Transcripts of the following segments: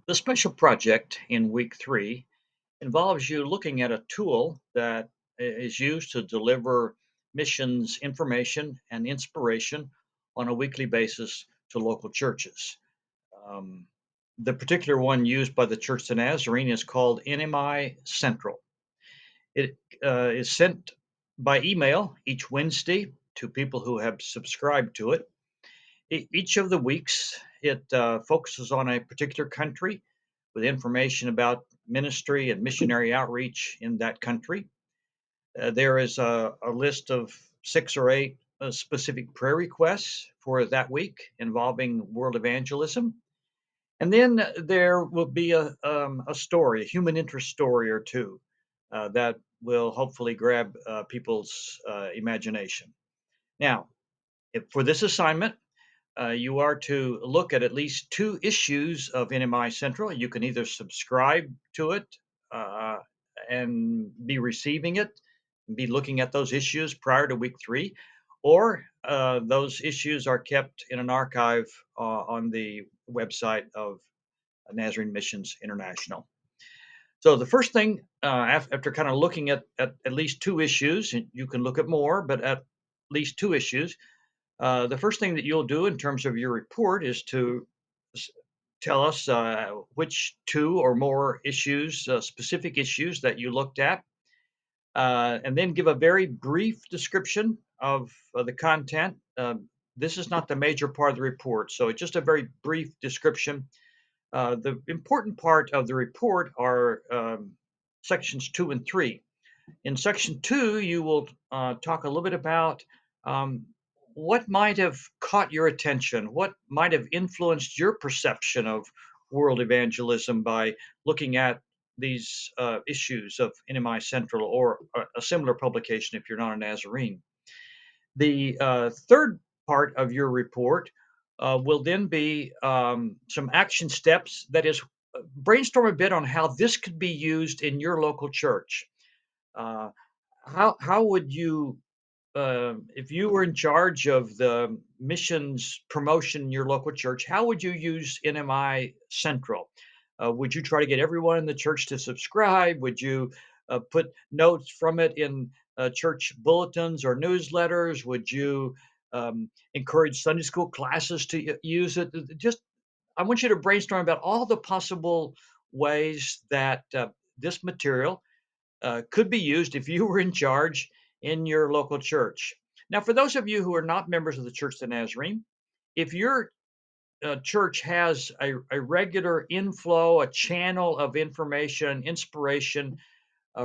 The special project in week 3 involves you looking at a tool that is used to deliver missions information and inspiration on a weekly basis to local churches. Um, the particular one used by the Church of Nazarene is called NMI Central. It is sent by email each Wednesday to people who have subscribed to it. Each of the weeks, it focuses on a particular country with information about ministry and missionary outreach in that country. There is a list of 6 or 8 specific prayer requests for that week involving world evangelism. And then there will be a story, a human interest story or two that will hopefully grab people's imagination. Now, for this assignment, you are to look at least 2 issues of NMI Central. You can either subscribe to it uh, and be receiving it, be looking at those issues prior to week 3, or those issues are kept in an archive on the website of Nazarene Missions International. So the first thing, after kind of looking at least 2 issues, and you can look at more, but at least 2 issues, the first thing that you'll do in terms of your report is to s- tell us which 2 or more issues, specific issues that you looked at, and then give a very brief description of the content. This is not the major part of the report, so it's just a very brief description. The important part of the report are sections 2 and 3. In section 2, you will talk a little bit about um, what might have caught your attention, what might have influenced your perception of world evangelism by looking at these issues of NMI Central or a similar publication if you're not a Nazarene. The third part of your report will then be some action steps, that is, brainstorm a bit on how this could be used in your local church. Uh, how would you, if you were in charge of the missions promotion in your local church, how would you use NMI Central? Would you try to get everyone in the church to subscribe? Would you put notes from it in church bulletins or newsletters? Would you encourage Sunday school classes to use it? Just, I want you to brainstorm about all the possible ways that this material could be used if you were in charge in your local church. Now, for those of you who are not members of the Church of the Nazarene, if your church has a regular inflow, a channel of information, inspiration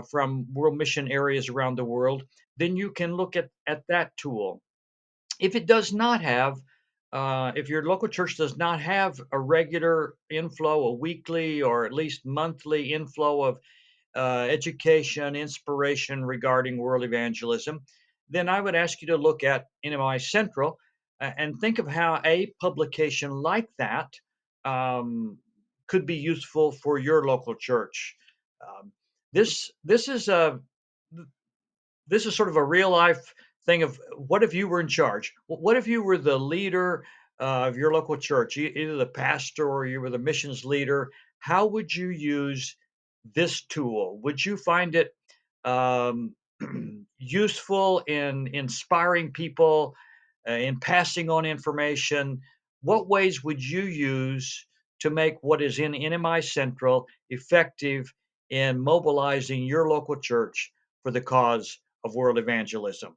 from world mission areas around the world, then you can look at that tool. If it does not have, if your local church does not have a regular inflow, a weekly or at least monthly inflow of education, inspiration regarding world evangelism, then I would ask you to look at NMI Central and think of how a publication like that um, could be useful for your local church. Um, this is a this is sort of a real life thing of what if you were in charge? What if you were the leader of your local church, either the pastor or you were the missions leader? How would you use this tool? Would you find it um, useful in inspiring people, in passing on information? What ways would you use to make what is in NMI Central effective in mobilizing your local church for the cause of world evangelism?